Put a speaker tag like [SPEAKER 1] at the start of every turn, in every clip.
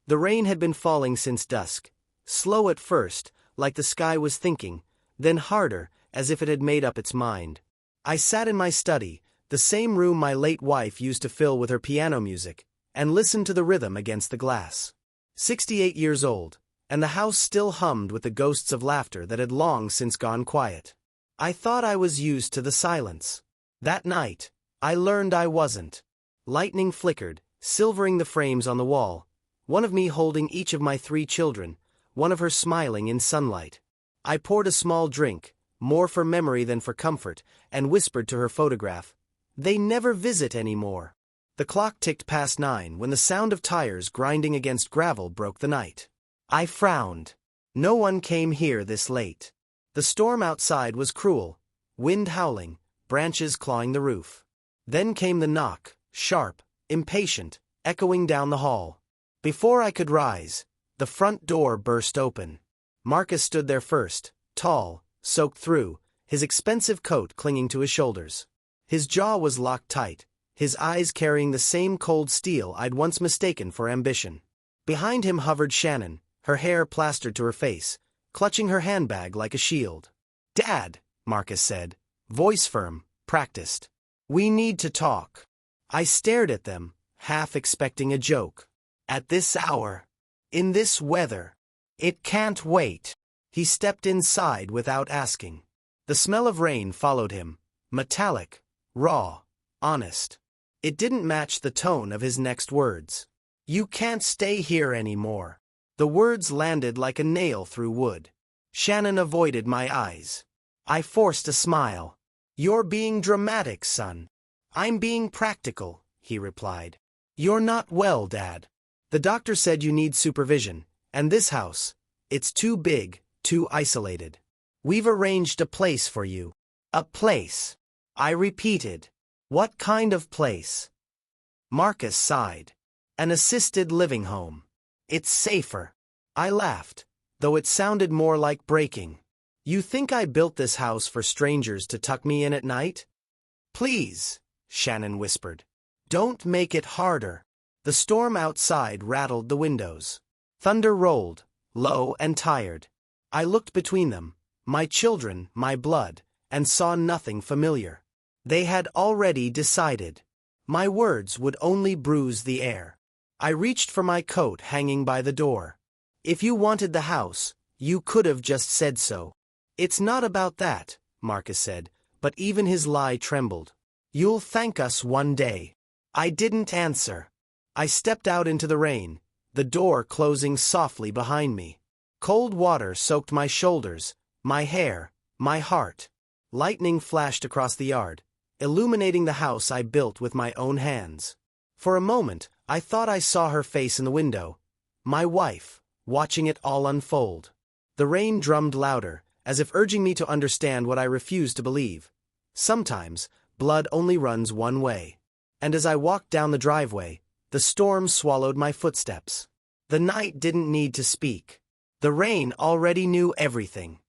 [SPEAKER 1] The rain had been falling since dusk, slow at first, like the sky was thinking, then harder, as if it had made up its mind. I sat in my study, the same room my late wife used to fill with her piano music, and listened to the rhythm against the glass. 68 years old, and the house still hummed with the ghosts of laughter that had long since gone quiet. I thought I was used to the silence. That night, I learned I wasn't. Lightning flickered, silvering the frames on the wall, one of me holding each of my 3 children, one of her smiling in sunlight. I poured a small drink, more for memory than for comfort, and whispered to her photograph, "They never visit anymore." The clock ticked past 9 when the sound of tires grinding against gravel broke the night. I frowned. No one came here this late. The storm outside was cruel, wind howling, branches clawing the roof. Then came the knock, sharp, impatient, echoing down the hall. Before I could rise, the front door burst open. Marcus stood there first, tall, soaked through, his expensive coat clinging to his shoulders. His jaw was locked tight, his eyes carrying the same cold steel I'd once mistaken for ambition. Behind him hovered Shannon, her hair plastered to her face, clutching her handbag like a shield. "Dad," Marcus said, voice firm, practiced. "We need to talk." I stared at them, half expecting a joke. "At this hour? In this weather? It can't wait." He stepped inside without asking. The smell of rain followed him, metallic, raw, honest. It didn't match the tone of his next words. "You can't stay here anymore." The words landed like a nail through wood. Shannon avoided my eyes. I forced a smile. "You're being dramatic, son." "I'm being practical," he replied. "You're not well, Dad. The doctor said you need supervision, and this house, it's too big, too isolated. We've arranged a place for you." "A place?" I repeated. "What kind of place?" Marcus sighed. "An assisted living home. It's safer." I laughed, though it sounded more like breaking. "You think I built this house for strangers to tuck me in at night?" "Please," Shannon whispered. "Don't make it harder." The storm outside rattled the windows. Thunder rolled, low and tired. I looked between them, my children, my blood, and saw nothing familiar. They had already decided. My words would only bruise the air. I reached for my coat hanging by the door. "If you wanted the house, you could have just said so." "It's not about that," Marcus said, but even his lie trembled. "You'll thank us one day." I didn't answer. I stepped out into the rain, the door closing softly behind me. Cold water soaked my shoulders, my hair, my heart. Lightning flashed across the yard, illuminating the house I built with my own hands. For a moment, I thought I saw her face in the window, my wife, watching it all unfold. The rain drummed louder, as if urging me to understand what I refused to believe. Sometimes, blood only runs one way. And as I walked down the driveway, the storm swallowed my footsteps. The night didn't need to speak. The rain already knew everything.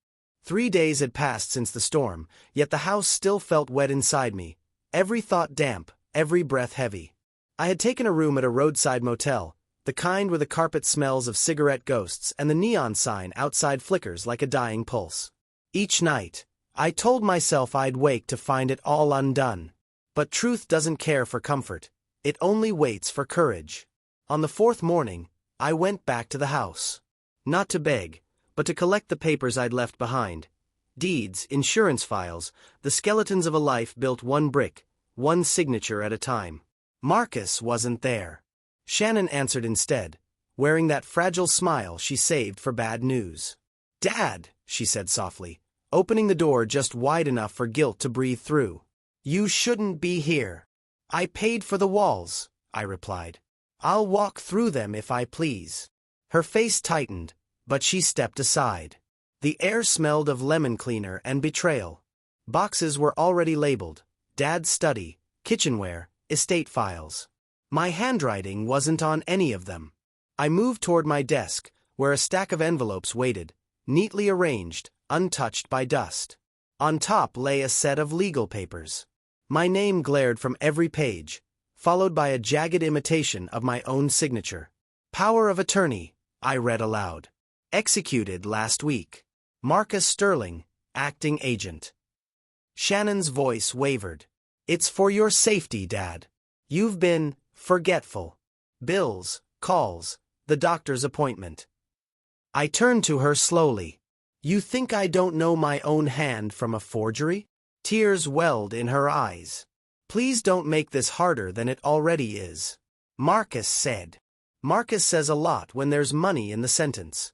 [SPEAKER 1] 3 days had passed since the storm, yet the house still felt wet inside me, every thought damp, every breath heavy. I had taken a room at a roadside motel, the kind where the carpet smells of cigarette ghosts and the neon sign outside flickers like a dying pulse. Each night, I told myself I'd wake to find it all undone. But truth doesn't care for comfort. It only waits for courage. On the 4th morning, I went back to the house. Not to beg, but to collect the papers I'd left behind. Deeds, insurance files, the skeletons of a life built one brick, one signature at a time. Marcus wasn't there. Shannon answered instead, wearing that fragile smile she saved for bad news. "Dad," she said softly, opening the door just wide enough for guilt to breathe through. "You shouldn't be here." "I paid for the walls," I replied. "I'll walk through them if I please." Her face tightened, but she stepped aside. The air smelled of lemon cleaner and betrayal. Boxes were already labeled: Dad's study, kitchenware, estate files. My handwriting wasn't on any of them. I moved toward my desk, where a stack of envelopes waited, neatly arranged, untouched by dust. On top lay a set of legal papers. My name glared from every page, followed by a jagged imitation of my own signature. Power of attorney, I read aloud. Executed last week. Marcus Sterling, acting agent. Shannon's voice wavered. It's for your safety, Dad. You've been forgetful. Bills, calls, the doctor's appointment. I turned to her slowly. You think I don't know my own hand from a forgery? Tears welled in her eyes. Please don't make this harder than it already is. Marcus said. Marcus says a lot when there's money in the sentence.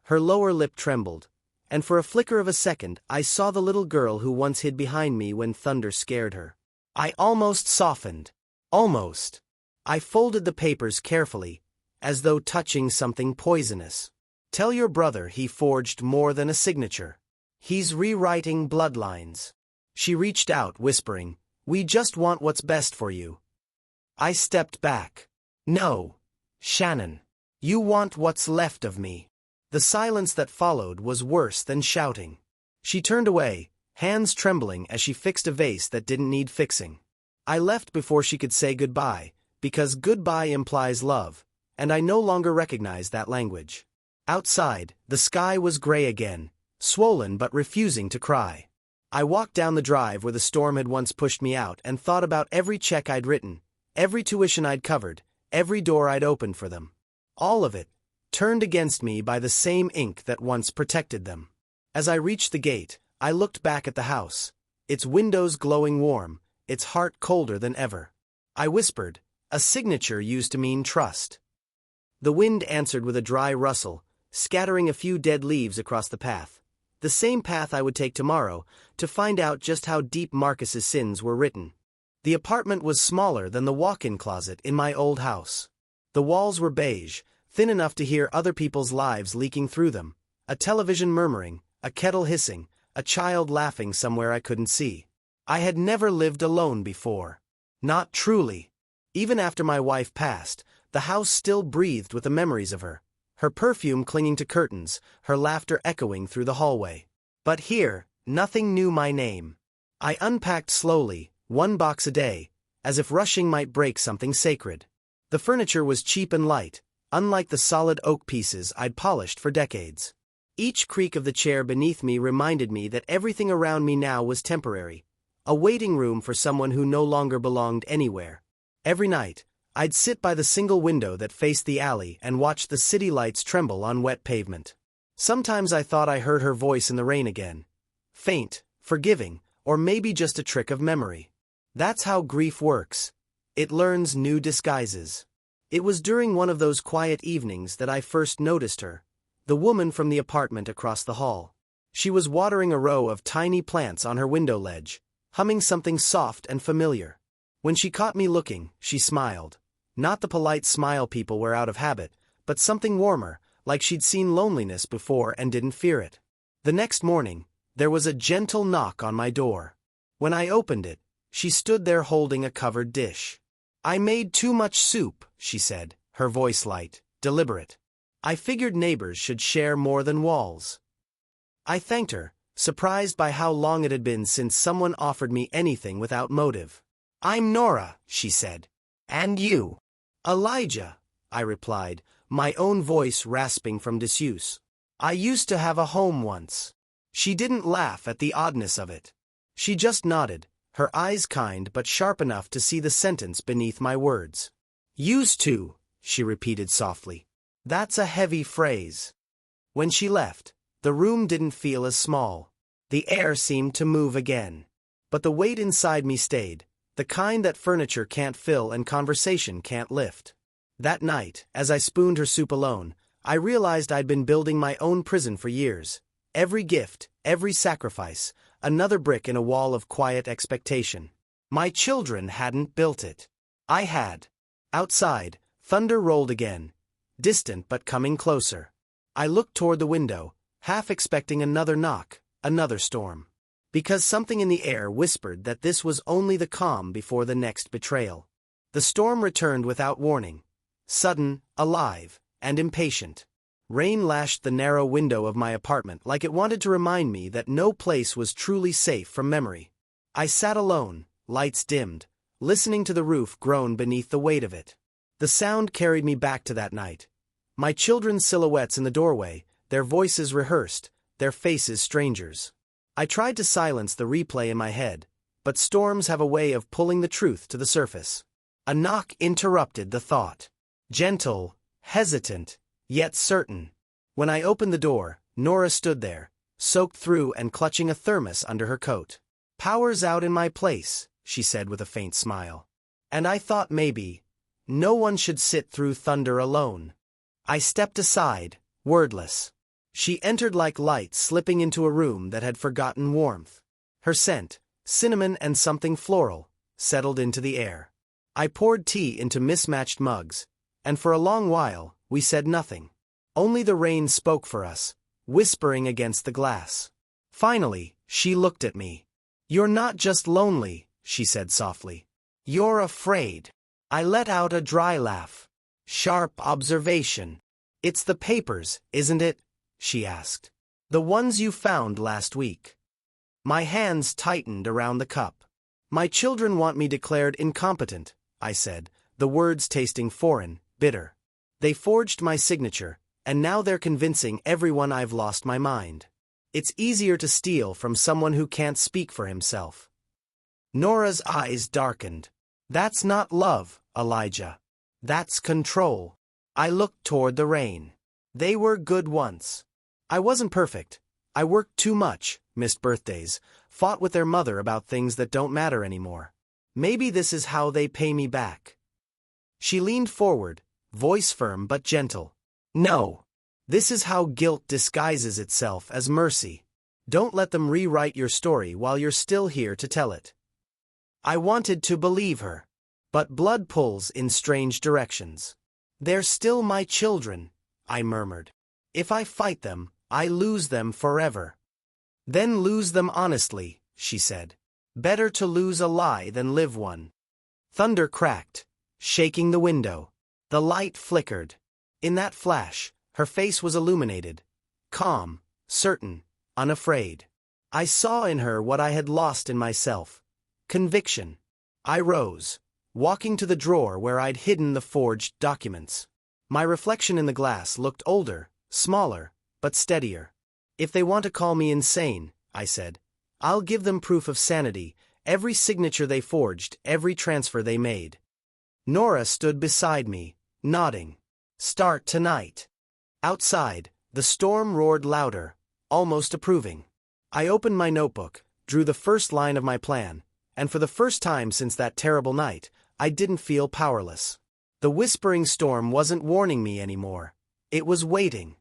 [SPEAKER 1] Her lower lip trembled, and for a flicker of a second I saw the little girl who once hid behind me when thunder scared her. I almost softened. Almost. I folded the papers carefully, as though touching something poisonous. Tell your brother he forged more than a signature. He's rewriting bloodlines. She reached out, whispering, We just want what's best for you. I stepped back. No, Shannon. You want what's left of me. The silence that followed was worse than shouting. She turned away, hands trembling as she fixed a vase that didn't need fixing. I left before she could say goodbye, because goodbye implies love, and I no longer recognized that language. Outside, the sky was gray again, swollen but refusing to cry. I walked down the drive where the storm had once pushed me out and thought about every check I'd written, every tuition I'd covered, every door I'd opened for them. All of it, turned against me by the same ink that once protected them. As I reached the gate, I looked back at the house, its windows glowing warm, its heart colder than ever. I whispered, a signature used to mean trust. The wind answered with a dry rustle, scattering a few dead leaves across the path. The same path I would take tomorrow, to find out just how deep Marcus's sins were written. The apartment was smaller than the walk-in closet in my old house. The walls were beige, thin enough to hear other people's lives leaking through them, a television murmuring, a kettle hissing, a child laughing somewhere I couldn't see. I had never lived alone before. Not truly. Even after my wife passed, the house still breathed with the memories of her perfume clinging to curtains, her laughter echoing through the hallway. But here, nothing knew my name. I unpacked slowly, one box a day, as if rushing might break something sacred. The furniture was cheap and light, unlike the solid oak pieces I'd polished for decades. Each creak of the chair beneath me reminded me that everything around me now was temporary, a waiting room for someone who no longer belonged anywhere. Every night, I'd sit by the single window that faced the alley and watch the city lights tremble on wet pavement. Sometimes I thought I heard her voice in the rain again. Faint, forgiving, or maybe just a trick of memory. That's how grief works. It learns new disguises. It was during one of those quiet evenings that I first noticed her, the woman from the apartment across the hall. She was watering a row of tiny plants on her window ledge, humming something soft and familiar. When she caught me looking, she smiled. Not the polite smile people wear out of habit, but something warmer, like she'd seen loneliness before and didn't fear it. The next morning, there was a gentle knock on my door. When I opened it, she stood there holding a covered dish. I made too much soup, she said, her voice light, deliberate. I figured neighbors should share more than walls. I thanked her, surprised by how long it had been since someone offered me anything without motive. I'm Nora, she said. And you? Elijah, I replied, my own voice rasping from disuse. I used to have a home once. She didn't laugh at the oddness of it. She just nodded, her eyes kind but sharp enough to see the sentence beneath my words. Used to, she repeated softly. That's a heavy phrase. When she left, the room didn't feel as small. The air seemed to move again. But the weight inside me stayed, the kind that furniture can't fill and conversation can't lift. That night, as I spooned her soup alone, I realized I'd been building my own prison for years. Every gift, every sacrifice, another brick in a wall of quiet expectation. My children hadn't built it. I had. Outside, thunder rolled again, distant but coming closer. I looked toward the window, half expecting another knock, another storm. Because something in the air whispered that this was only the calm before the next betrayal. The storm returned without warning, sudden, alive, and impatient. Rain lashed the narrow window of my apartment like it wanted to remind me that no place was truly safe from memory. I sat alone, lights dimmed, listening to the roof groan beneath the weight of it. The sound carried me back to that night. My children's silhouettes in the doorway, their voices rehearsed, their faces strangers. I tried to silence the replay in my head, but storms have a way of pulling the truth to the surface. A knock interrupted the thought. Gentle, hesitant, yet certain. When I opened the door, Nora stood there, soaked through and clutching a thermos under her coat. "Power's out in my place," she said with a faint smile. "And I thought maybe no one should sit through thunder alone." I stepped aside, wordless. She entered like light slipping into a room that had forgotten warmth. Her scent, cinnamon and something floral, settled into the air. I poured tea into mismatched mugs, and for a long while, we said nothing. Only the rain spoke for us, whispering against the glass. Finally, she looked at me. "You're not just lonely," she said softly. "You're afraid." I let out a dry laugh. "Sharp observation. It's the papers, isn't it?" she asked. "The ones you found last week." My hands tightened around the cup. "My children want me declared incompetent," I said, the words tasting foreign, bitter. "They forged my signature, and now they're convincing everyone I've lost my mind. It's easier to steal from someone who can't speak for himself." Nora's eyes darkened. "That's not love, Elijah. That's control." I looked toward the rain. "They were good once. I wasn't perfect. I worked too much, missed birthdays, fought with their mother about things that don't matter anymore. Maybe this is how they pay me back." She leaned forward, voice firm but gentle. "No. This is how guilt disguises itself as mercy. Don't let them rewrite your story while you're still here to tell it." I wanted to believe her, but blood pulls in strange directions. "They're still my children," I murmured. "If I fight them, I lose them forever." "Then lose them honestly," she said. "Better to lose a lie than live one." Thunder cracked, shaking the window. The light flickered. In that flash, her face was illuminated, calm, certain, unafraid. I saw in her what I had lost in myself: conviction. I rose, walking to the drawer where I'd hidden the forged documents. My reflection in the glass looked older, smaller, but steadier. "If they want to call me insane," I said, "I'll give them proof of sanity, every signature they forged, every transfer they made." Nora stood beside me, nodding. "Start tonight." Outside, the storm roared louder, almost approving. I opened my notebook, drew the first line of my plan, and for the first time since that terrible night, I didn't feel powerless. The whispering storm wasn't warning me anymore. It was waiting.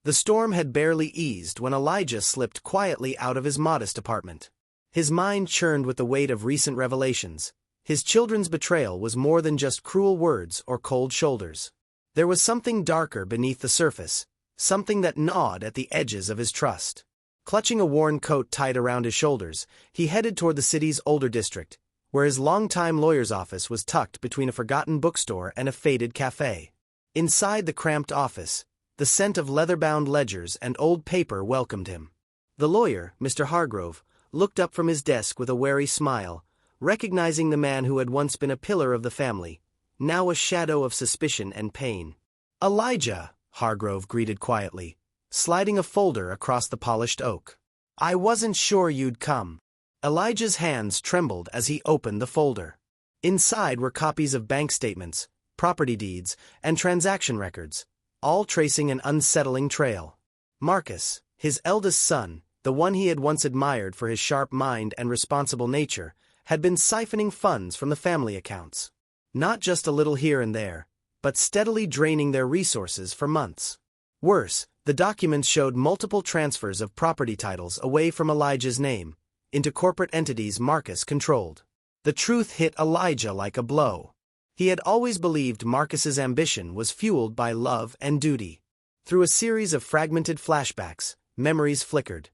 [SPEAKER 1] The storm had barely eased when Elijah slipped quietly out of his modest apartment. His mind churned with the weight of recent revelations. His children's betrayal was more than just cruel words or cold shoulders. There was something darker beneath the surface, something that gnawed at the edges of his trust. Clutching a worn coat tied around his shoulders, he headed toward the city's older district, where his longtime lawyer's office was tucked between a forgotten bookstore and a faded cafe. Inside the cramped office, the scent of leather-bound ledgers and old paper welcomed him. The lawyer, Mr. Hargrove, looked up from his desk with a wary smile, recognizing the man who had once been a pillar of the family, now a shadow of suspicion and pain. "Elijah," Hargrove greeted quietly, sliding a folder across the polished oak. "I wasn't sure you'd come." Elijah's hands trembled as he opened the folder. Inside were copies of bank statements, property deeds, and transaction records, all tracing an unsettling trail. Marcus, his eldest son, the one he had once admired for his sharp mind and responsible nature, had been siphoning funds from the family accounts. Not just a little here and there, but steadily draining their resources for months. Worse, the documents showed multiple transfers of property titles away from Elijah's name, into corporate entities Marcus controlled. The truth hit Elijah like a blow. He had always believed Marcus's ambition was fueled by love and duty. Through a series of fragmented flashbacks, memories flickered.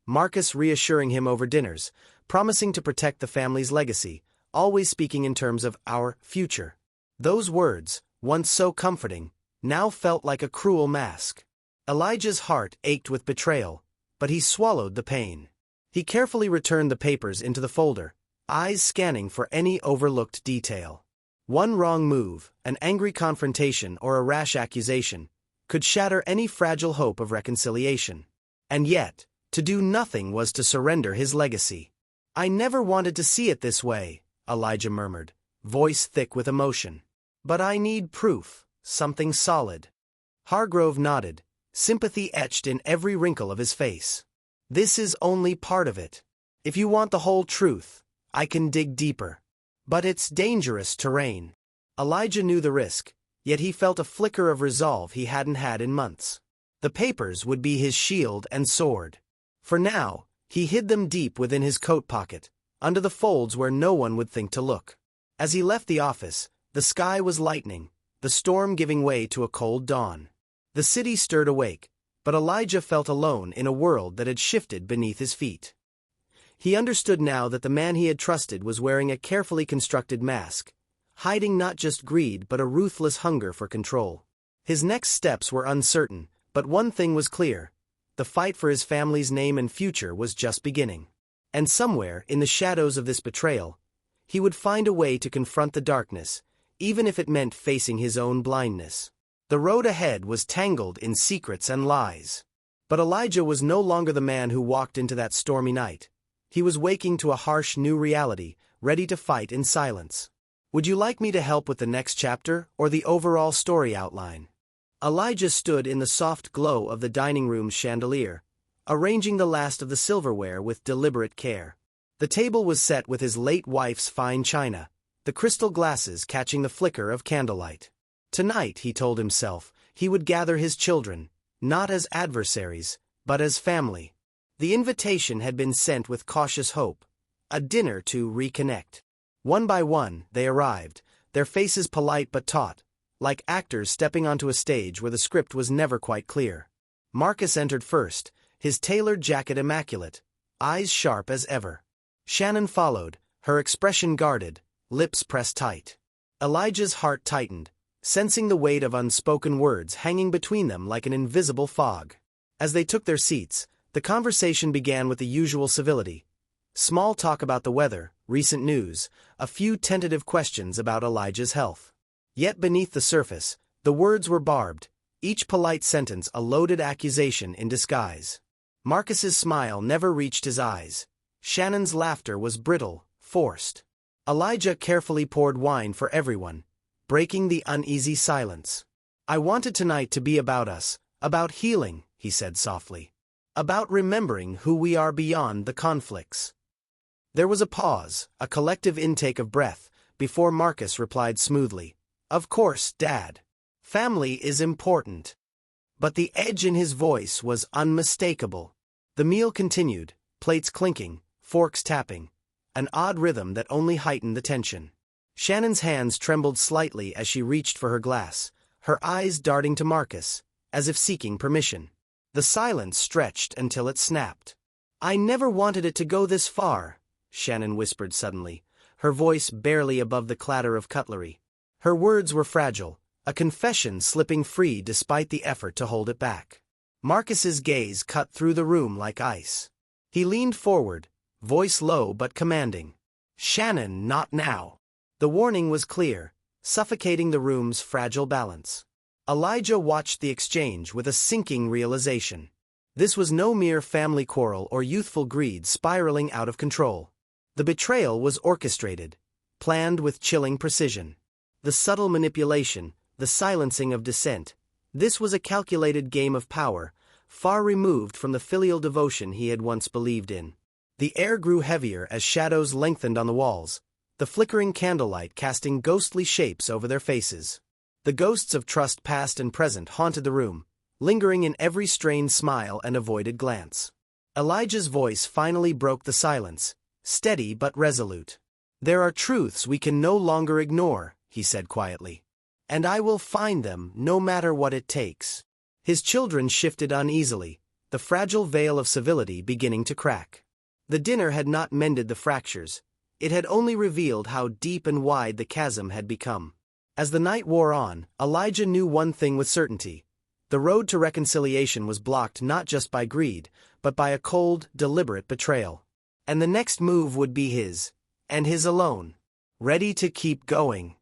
[SPEAKER 1] Marcus reassuring him over dinners, promising to protect the family's legacy, always speaking in terms of our future. Those words, once so comforting, now felt like a cruel mask. Elijah's heart ached with betrayal, but he swallowed the pain. He carefully returned the papers into the folder, eyes scanning for any overlooked detail. One wrong move, an angry confrontation or a rash accusation, could shatter any fragile hope of reconciliation. And yet, to do nothing was to surrender his legacy. "I never wanted to see it this way," Elijah murmured, voice thick with emotion. "But I need proof, something solid." Hargrove nodded, sympathy etched in every wrinkle of his face. "This is only part of it. If you want the whole truth, I can dig deeper. But it's dangerous terrain." Elijah knew the risk, yet he felt a flicker of resolve he hadn't had in months. The papers would be his shield and sword. For now, he hid them deep within his coat pocket, under the folds where no one would think to look. As he left the office, the sky was lightening, the storm giving way to a cold dawn. The city stirred awake, but Elijah felt alone in a world that had shifted beneath his feet. He understood now that the man he had trusted was wearing a carefully constructed mask, hiding not just greed but a ruthless hunger for control. His next steps were uncertain, but one thing was clear: the fight for his family's name and future was just beginning. And somewhere, in the shadows of this betrayal, he would find a way to confront the darkness, even if it meant facing his own blindness. The road ahead was tangled in secrets and lies. But Elijah was no longer the man who walked into that stormy night. He was waking to a harsh new reality, ready to fight in silence. "Would you like me to help with the next chapter, or the overall story outline?" Elijah stood in the soft glow of the dining room's chandelier, arranging the last of the silverware with deliberate care. The table was set with his late wife's fine china, the crystal glasses catching the flicker of candlelight. Tonight, he told himself, he would gather his children, not as adversaries, but as family. The invitation had been sent with cautious hope, a dinner to reconnect. One by one, they arrived, their faces polite but taut, like actors stepping onto a stage where the script was never quite clear. Marcus entered first, his tailored jacket immaculate, eyes sharp as ever. Shannon followed, her expression guarded, lips pressed tight. Elijah's heart tightened, sensing the weight of unspoken words hanging between them like an invisible fog. As they took their seats, the conversation began with the usual civility. Small talk about the weather, recent news, a few tentative questions about Elijah's health. Yet beneath the surface, the words were barbed, each polite sentence a loaded accusation in disguise. Marcus's smile never reached his eyes. Shannon's laughter was brittle, forced. Elijah carefully poured wine for everyone, breaking the uneasy silence. "I wanted tonight to be about us, about healing," he said softly. "About remembering who we are beyond the conflicts." There was a pause, a collective intake of breath, before Marcus replied smoothly, "Of course, Dad. Family is important." But the edge in his voice was unmistakable. The meal continued, plates clinking, forks tapping, an odd rhythm that only heightened the tension. Shannon's hands trembled slightly as she reached for her glass, her eyes darting to Marcus, as if seeking permission. The silence stretched until it snapped. "I never wanted it to go this far," Shannon whispered suddenly, her voice barely above the clatter of cutlery. Her words were fragile, a confession slipping free despite the effort to hold it back. Marcus's gaze cut through the room like ice. He leaned forward, voice low but commanding. "Shannon, not now." The warning was clear, suffocating the room's fragile balance. Elijah watched the exchange with a sinking realization. This was no mere family quarrel or youthful greed spiraling out of control. The betrayal was orchestrated, planned with chilling precision. The subtle manipulation, the silencing of dissent, this was a calculated game of power, far removed from the filial devotion he had once believed in. The air grew heavier as shadows lengthened on the walls, the flickering candlelight casting ghostly shapes over their faces. The ghosts of trust past and present haunted the room, lingering in every strained smile and avoided glance. Elijah's voice finally broke the silence, steady but resolute. "There are truths we can no longer ignore," he said quietly. "And I will find them no matter what it takes." His children shifted uneasily, the fragile veil of civility beginning to crack. The dinner had not mended the fractures. It had only revealed how deep and wide the chasm had become. As the night wore on, Elijah knew one thing with certainty. The road to reconciliation was blocked not just by greed, but by a cold, deliberate betrayal. And the next move would be his, and his alone. Ready to keep going.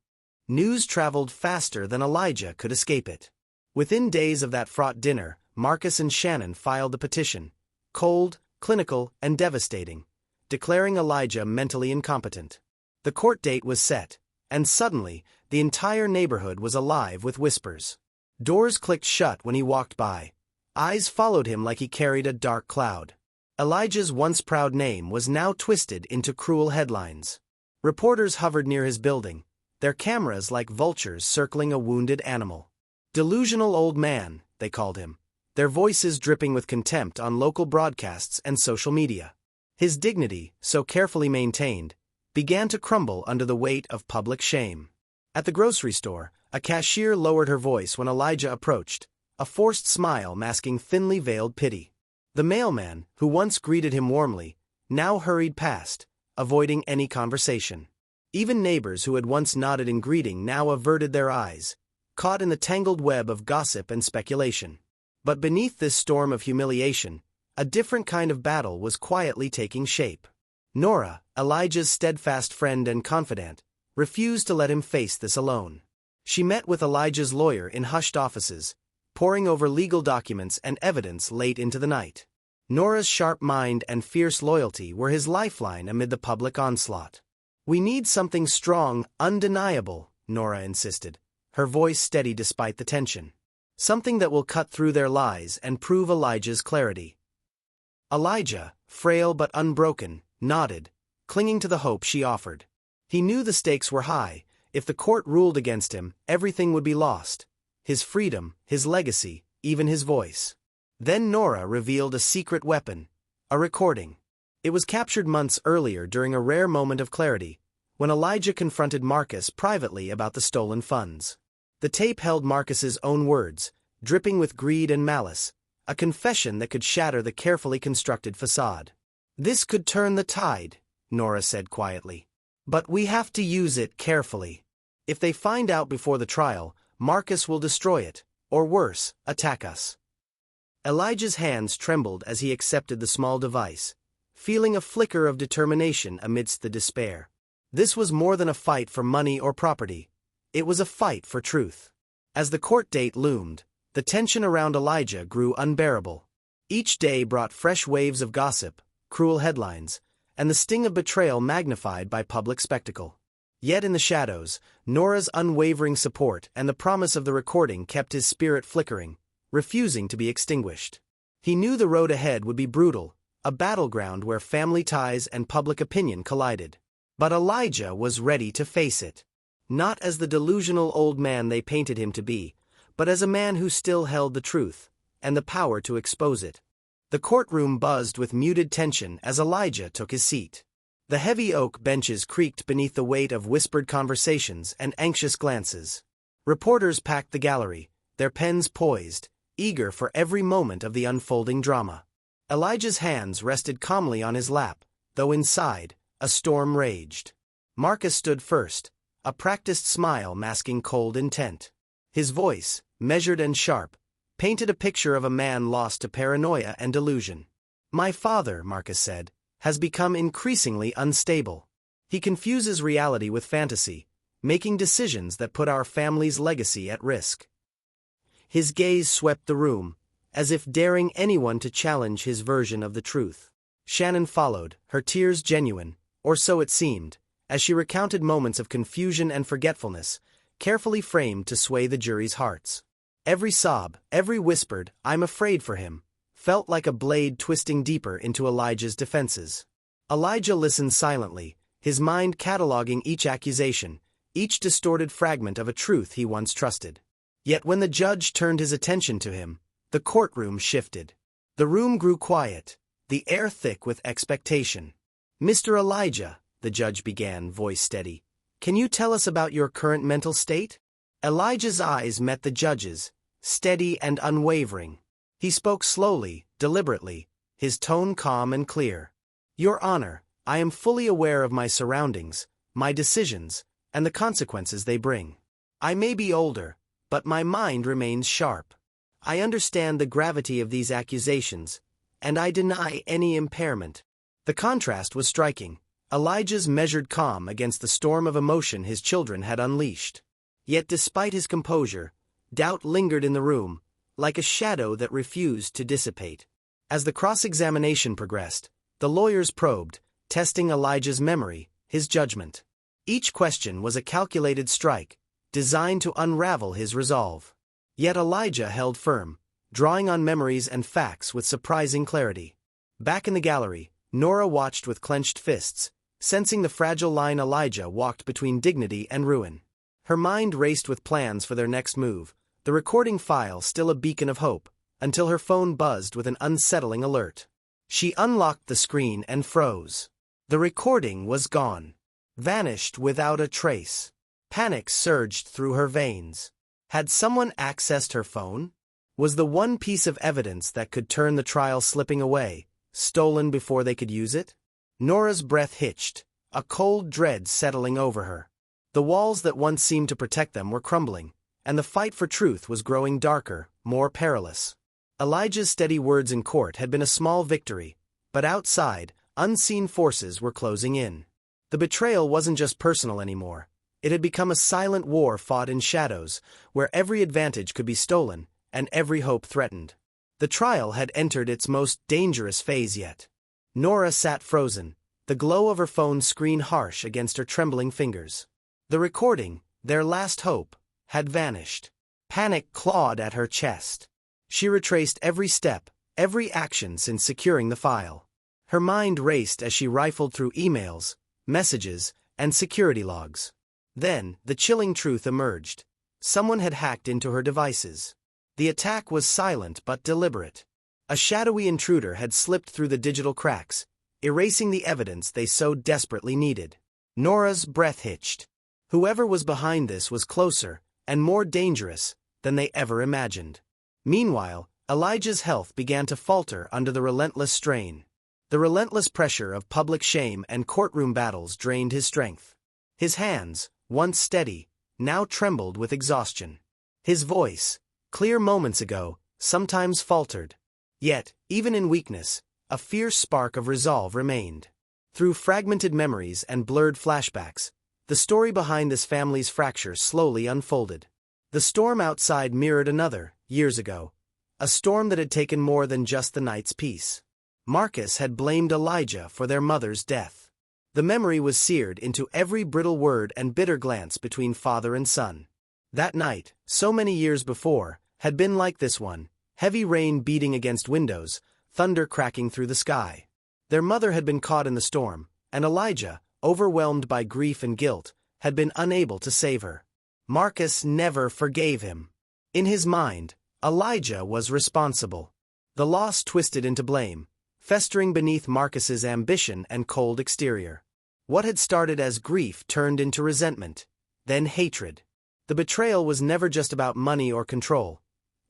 [SPEAKER 1] News traveled faster than Elijah could escape it. Within days of that fraught dinner, Marcus and Shannon filed the petition, cold, clinical, and devastating, declaring Elijah mentally incompetent. The court date was set, and suddenly, the entire neighborhood was alive with whispers. Doors clicked shut when he walked by. Eyes followed him like he carried a dark cloud. Elijah's once proud name was now twisted into cruel headlines. Reporters hovered near his building, their cameras like vultures circling a wounded animal. Delusional old man, they called him, their voices dripping with contempt on local broadcasts and social media. His dignity, so carefully maintained, began to crumble under the weight of public shame. At the grocery store, a cashier lowered her voice when Elijah approached, a forced smile masking thinly veiled pity. The mailman, who once greeted him warmly, now hurried past, avoiding any conversation. Even neighbors who had once nodded in greeting now averted their eyes, caught in the tangled web of gossip and speculation. But beneath this storm of humiliation, a different kind of battle was quietly taking shape. Nora, Elijah's steadfast friend and confidant, refused to let him face this alone. She met with Elijah's lawyer in hushed offices, poring over legal documents and evidence late into the night. Nora's sharp mind and fierce loyalty were his lifeline amid the public onslaught. "We need something strong, undeniable," Nora insisted, her voice steady despite the tension. "Something that will cut through their lies and prove Elijah's clarity." Elijah, frail but unbroken, nodded, clinging to the hope she offered. He knew the stakes were high. If the court ruled against him, everything would be lost. His freedom, his legacy, even his voice. Then Nora revealed a secret weapon, a recording. It was captured months earlier during a rare moment of clarity, when Elijah confronted Marcus privately about the stolen funds. The tape held Marcus's own words, dripping with greed and malice, a confession that could shatter the carefully constructed facade. "This could turn the tide," Nora said quietly. "But we have to use it carefully. If they find out before the trial, Marcus will destroy it, or worse, attack us." Elijah's hands trembled as he accepted the small device, feeling a flicker of determination amidst the despair. This was more than a fight for money or property. It was a fight for truth. As the court date loomed, the tension around Elijah grew unbearable. Each day brought fresh waves of gossip, cruel headlines, and the sting of betrayal magnified by public spectacle. Yet in the shadows, Nora's unwavering support and the promise of the recording kept his spirit flickering, refusing to be extinguished. He knew the road ahead would be brutal, a battleground where family ties and public opinion collided. But Elijah was ready to face it. Not as the delusional old man they painted him to be, but as a man who still held the truth, and the power to expose it. The courtroom buzzed with muted tension as Elijah took his seat. The heavy oak benches creaked beneath the weight of whispered conversations and anxious glances. Reporters packed the gallery, their pens poised, eager for every moment of the unfolding drama. Elijah's hands rested calmly on his lap, though inside, a storm raged. Marcus stood first, a practiced smile masking cold intent. His voice, measured and sharp, painted a picture of a man lost to paranoia and delusion. "My father," Marcus said, "has become increasingly unstable. He confuses reality with fantasy, making decisions that put our family's legacy at risk." His gaze swept the room, as if daring anyone to challenge his version of the truth. Shannon followed, her tears genuine, or so it seemed, as she recounted moments of confusion and forgetfulness, carefully framed to sway the jury's hearts. Every sob, every whispered, "I'm afraid for him," felt like a blade twisting deeper into Elijah's defenses. Elijah listened silently, his mind cataloging each accusation, each distorted fragment of a truth he once trusted. Yet when the judge turned his attention to him, the courtroom shifted. The room grew quiet, the air thick with expectation. "Mr. Elijah," the judge began, voice steady, "can you tell us about your current mental state?" Elijah's eyes met the judge's, steady and unwavering. He spoke slowly, deliberately, his tone calm and clear. "Your Honor, I am fully aware of my surroundings, my decisions, and the consequences they bring. I may be older, but my mind remains sharp. I understand the gravity of these accusations, and I deny any impairment." The contrast was striking, Elijah's measured calm against the storm of emotion his children had unleashed. Yet despite his composure, doubt lingered in the room, like a shadow that refused to dissipate. As the cross-examination progressed, the lawyers probed, testing Elijah's memory, his judgment. Each question was a calculated strike, designed to unravel his resolve. Yet Elijah held firm, drawing on memories and facts with surprising clarity. Back in the gallery, Nora watched with clenched fists, sensing the fragile line Elijah walked between dignity and ruin. Her mind raced with plans for their next move, the recording file still a beacon of hope, until her phone buzzed with an unsettling alert. She unlocked the screen and froze. The recording was gone. Vanished without a trace. Panic surged through her veins. Had someone accessed her phone? Was the one piece of evidence that could turn the trial slipping away, stolen before they could use it? Nora's breath hitched, a cold dread settling over her. The walls that once seemed to protect them were crumbling, and the fight for truth was growing darker, more perilous. Elijah's steady words in court had been a small victory, but outside, unseen forces were closing in. The betrayal wasn't just personal anymore. It had become a silent war fought in shadows, where every advantage could be stolen, and every hope threatened. The trial had entered its most dangerous phase yet. Nora sat frozen, the glow of her phone screen harsh against her trembling fingers. The recording, their last hope, had vanished. Panic clawed at her chest. She retraced every step, every action since securing the file. Her mind raced as she rifled through emails, messages, and security logs. Then, the chilling truth emerged. Someone had hacked into her devices. The attack was silent but deliberate. A shadowy intruder had slipped through the digital cracks, erasing the evidence they so desperately needed. Nora's breath hitched. Whoever was behind this was closer, and more dangerous, than they ever imagined. Meanwhile, Elijah's health began to falter under the relentless strain. The relentless pressure of public shame and courtroom battles drained his strength. His hands, once steady, now trembled with exhaustion. His voice, clear moments ago, sometimes faltered. Yet, even in weakness, a fierce spark of resolve remained. Through fragmented memories and blurred flashbacks, the story behind this family's fracture slowly unfolded. The storm outside mirrored another, years ago. A storm that had taken more than just the night's peace. Marcus had blamed Elijah for their mother's death. The memory was seared into every brittle word and bitter glance between father and son. That night, so many years before, had been like this one, heavy rain beating against windows, thunder cracking through the sky. Their mother had been caught in the storm, and Elijah, overwhelmed by grief and guilt, had been unable to save her. Marcus never forgave him. In his mind, Elijah was responsible. The loss twisted into blame, festering beneath Marcus's ambition and cold exterior. What had started as grief turned into resentment, then hatred. The betrayal was never just about money or control.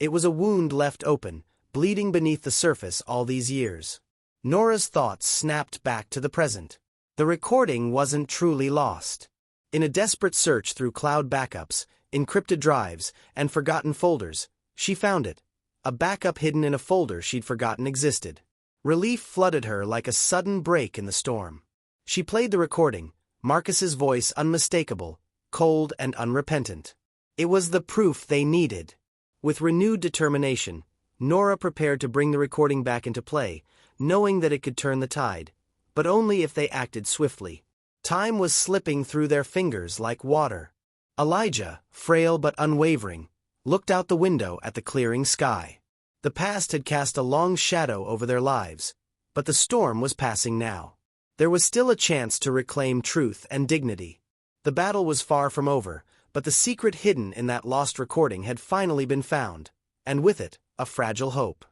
[SPEAKER 1] It was a wound left open, bleeding beneath the surface all these years. Nora's thoughts snapped back to the present. The recording wasn't truly lost. In a desperate search through cloud backups, encrypted drives, and forgotten folders, she found it. A backup hidden in a folder she'd forgotten existed. Relief flooded her like a sudden break in the storm. She played the recording, Marcus's voice unmistakable, cold and unrepentant. It was the proof they needed. With renewed determination, Nora prepared to bring the recording back into play, knowing that it could turn the tide, but only if they acted swiftly. Time was slipping through their fingers like water. Elijah, frail but unwavering, looked out the window at the clearing sky. The past had cast a long shadow over their lives, but the storm was passing now. There was still a chance to reclaim truth and dignity. The battle was far from over, but the secret hidden in that lost recording had finally been found, and with it, a fragile hope.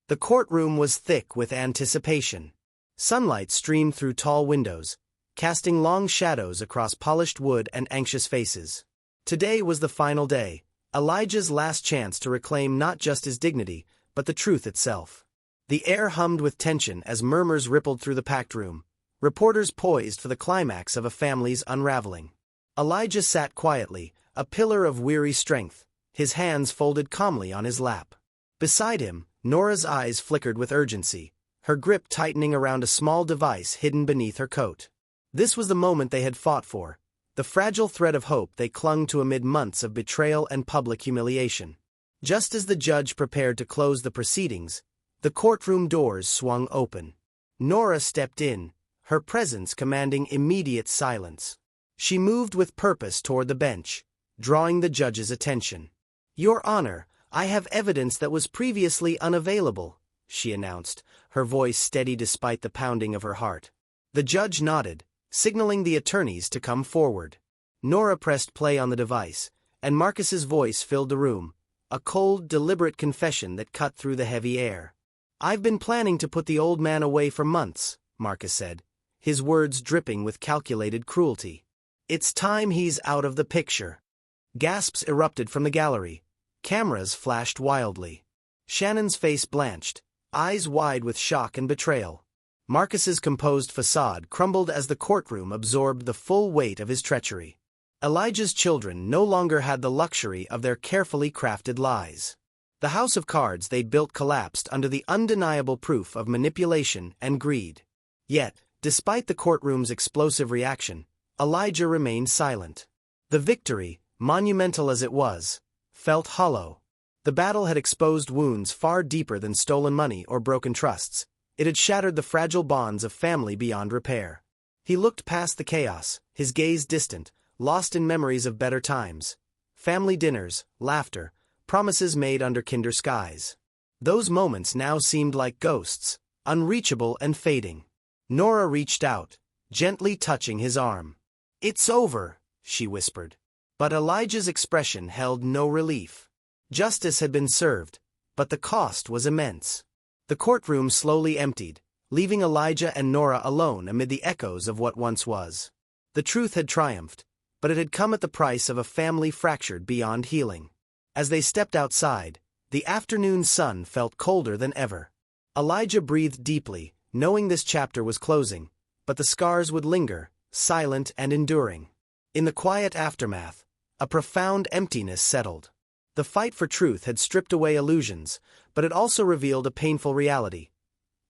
[SPEAKER 1] The courtroom was thick with anticipation. Sunlight streamed through tall windows, casting long shadows across polished wood and anxious faces. Today was the final day, Elijah's last chance to reclaim not just his dignity, but the truth itself. The air hummed with tension as murmurs rippled through the packed room, reporters poised for the climax of a family's unraveling. Elijah sat quietly, a pillar of weary strength, his hands folded calmly on his lap. Beside him, Nora's eyes flickered with urgency, her grip tightening around a small device hidden beneath her coat. This was the moment they had fought for, the fragile thread of hope they clung to amid months of betrayal and public humiliation. Just as the judge prepared to close the proceedings, the courtroom doors swung open. Nora stepped in, her presence commanding immediate silence. She moved with purpose toward the bench, drawing the judge's attention. "Your Honor, I have evidence that was previously unavailable," she announced, her voice steady despite the pounding of her heart. The judge nodded, signaling the attorneys to come forward. Nora pressed play on the device, and Marcus's voice filled the room, a cold, deliberate confession that cut through the heavy air. "I've been planning to put the old man away for months," Marcus said, his words dripping with calculated cruelty. "It's time he's out of the picture." Gasps erupted from the gallery. Cameras flashed wildly. Shannon's face blanched, eyes wide with shock and betrayal. Marcus's composed facade crumbled as the courtroom absorbed the full weight of his treachery. Elijah's children no longer had the luxury of their carefully crafted lies. The house of cards they'd built collapsed under the undeniable proof of manipulation and greed. Yet, despite the courtroom's explosive reaction, Elijah remained silent. The victory, monumental as it was, felt hollow. The battle had exposed wounds far deeper than stolen money or broken trusts. It had shattered the fragile bonds of family beyond repair. He looked past the chaos, his gaze distant, lost in memories of better times. Family dinners, laughter, promises made under kinder skies. Those moments now seemed like ghosts, unreachable and fading. Nora reached out, gently touching his arm. "It's over," she whispered. But Elijah's expression held no relief. Justice had been served, but the cost was immense. The courtroom slowly emptied, leaving Elijah and Nora alone amid the echoes of what once was. The truth had triumphed, but it had come at the price of a family fractured beyond healing. As they stepped outside, the afternoon sun felt colder than ever. Elijah breathed deeply, knowing this chapter was closing, but the scars would linger, silent and enduring. In the quiet aftermath, a profound emptiness settled. The fight for truth had stripped away illusions, but it also revealed a painful reality.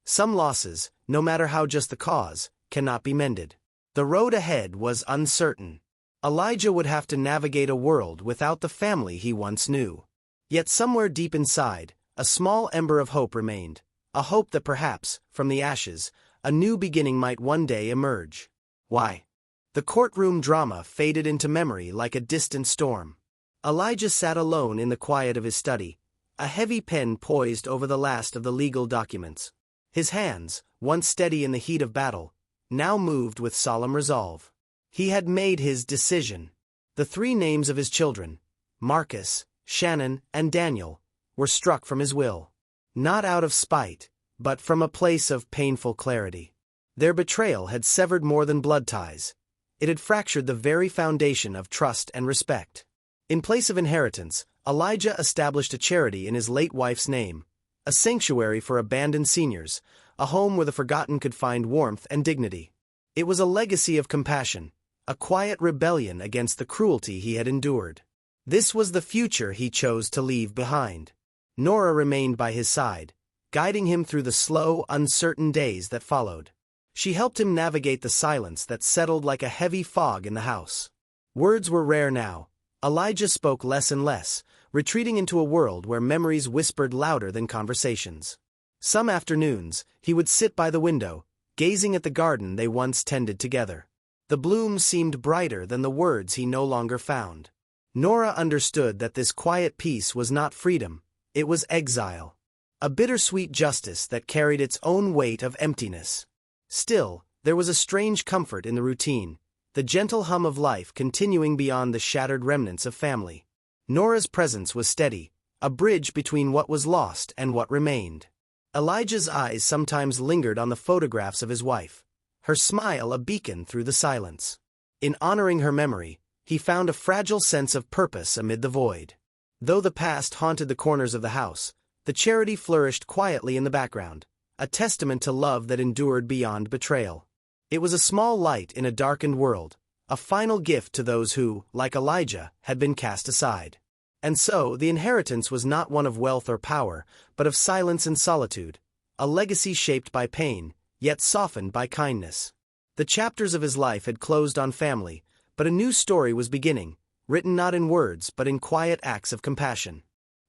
[SPEAKER 1] Some losses, no matter how just the cause, cannot be mended. The road ahead was uncertain. Elijah would have to navigate a world without the family he once knew. Yet somewhere deep inside, a small ember of hope remained, a hope that perhaps, from the ashes, a new beginning might one day emerge. Why? The courtroom drama faded into memory like a distant storm. Elijah sat alone in the quiet of his study, a heavy pen poised over the last of the legal documents. His hands, once steady in the heat of battle, now moved with solemn resolve. He had made his decision. The three names of his children, Marcus, Shannon, and Daniel, were struck from his will. Not out of spite, but from a place of painful clarity. Their betrayal had severed more than blood ties. It had fractured the very foundation of trust and respect. In place of inheritance, Elijah established a charity in his late wife's name, a sanctuary for abandoned seniors, a home where the forgotten could find warmth and dignity. It was a legacy of compassion, a quiet rebellion against the cruelty he had endured. This was the future he chose to leave behind. Nora remained by his side, guiding him through the slow, uncertain days that followed. She helped him navigate the silence that settled like a heavy fog in the house. Words were rare now. Elijah spoke less and less, retreating into a world where memories whispered louder than conversations. Some afternoons, he would sit by the window, gazing at the garden they once tended together. The blooms seemed brighter than the words he no longer found. Nora understood that this quiet peace was not freedom, it was exile. A bittersweet justice that carried its own weight of emptiness. Still, there was a strange comfort in the routine, the gentle hum of life continuing beyond the shattered remnants of family. Nora's presence was steady, a bridge between what was lost and what remained. Elijah's eyes sometimes lingered on the photographs of his wife, her smile a beacon through the silence. In honoring her memory, he found a fragile sense of purpose amid the void. Though the past haunted the corners of the house, the charity flourished quietly in the background, a testament to love that endured beyond betrayal. It was a small light in a darkened world, a final gift to those who, like Elijah, had been cast aside. And so, the inheritance was not one of wealth or power, but of silence and solitude, a legacy shaped by pain, yet softened by kindness. The chapters of his life had closed on family, But a new story was beginning, written not in words but in quiet acts of compassion.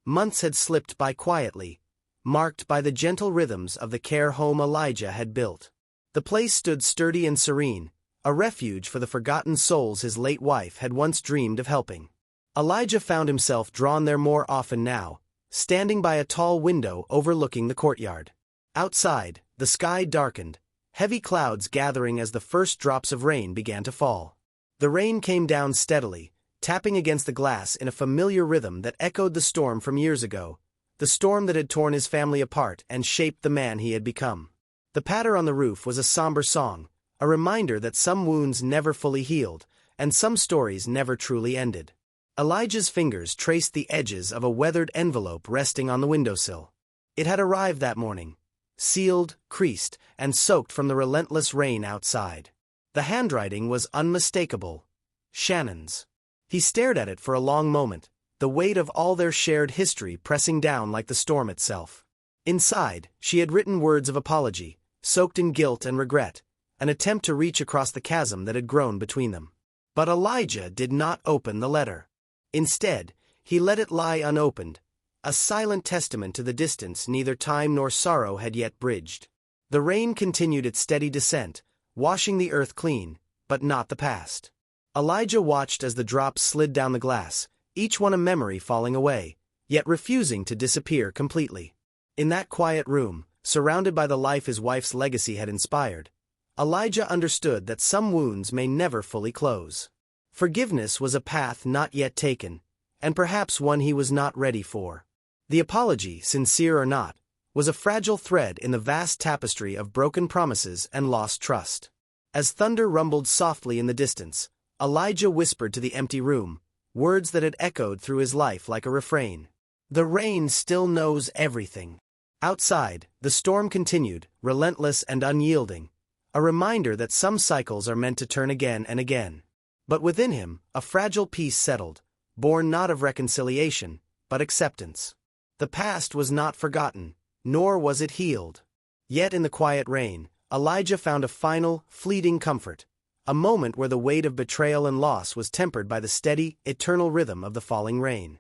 [SPEAKER 1] Months had slipped by quietly, marked by the gentle rhythms of the care home Elijah had built. The place stood sturdy and serene, a refuge for the forgotten souls his late wife had once dreamed of helping. Elijah found himself drawn there more often now, standing by a tall window overlooking the courtyard. Outside, the sky darkened, heavy clouds gathering as the first drops of rain began to fall. The rain came down steadily, tapping against the glass in a familiar rhythm that echoed the storm from years ago, the storm that had torn his family apart and shaped the man he had become. The patter on the roof was a somber song, a reminder that some wounds never fully healed, and some stories never truly ended. Elijah's fingers traced the edges of a weathered envelope resting on the windowsill. It had arrived that morning, sealed, creased, and soaked from the relentless rain outside. The handwriting was unmistakable. Shannon's. He stared at it for a long moment, the weight of all their shared history pressing down like the storm itself. Inside, she had written words of apology, soaked in guilt and regret, an attempt to reach across the chasm that had grown between them. But Elijah did not open the letter. Instead, he let it lie unopened, a silent testament to the distance neither time nor sorrow had yet bridged. The rain continued its steady descent, washing the earth clean, but not the past. Elijah watched as the drops slid down the glass, each one a memory falling away, yet refusing to disappear completely. In that quiet room, surrounded by the life his wife's legacy had inspired, Elijah understood that some wounds may never fully close. Forgiveness was a path not yet taken, and perhaps one he was not ready for. The apology, sincere or not, was a fragile thread in the vast tapestry of broken promises and lost trust. As thunder rumbled softly in the distance, Elijah whispered to the empty room, words that had echoed through his life like a refrain. The rain still knows everything. Outside, the storm continued, relentless and unyielding, a reminder that some cycles are meant to turn again and again. But within him, a fragile peace settled, born not of reconciliation, but acceptance. The past was not forgotten, nor was it healed. Yet in the quiet rain, Elijah found a final, fleeting comfort, a moment where the weight of betrayal and loss was tempered by the steady, eternal rhythm of the falling rain.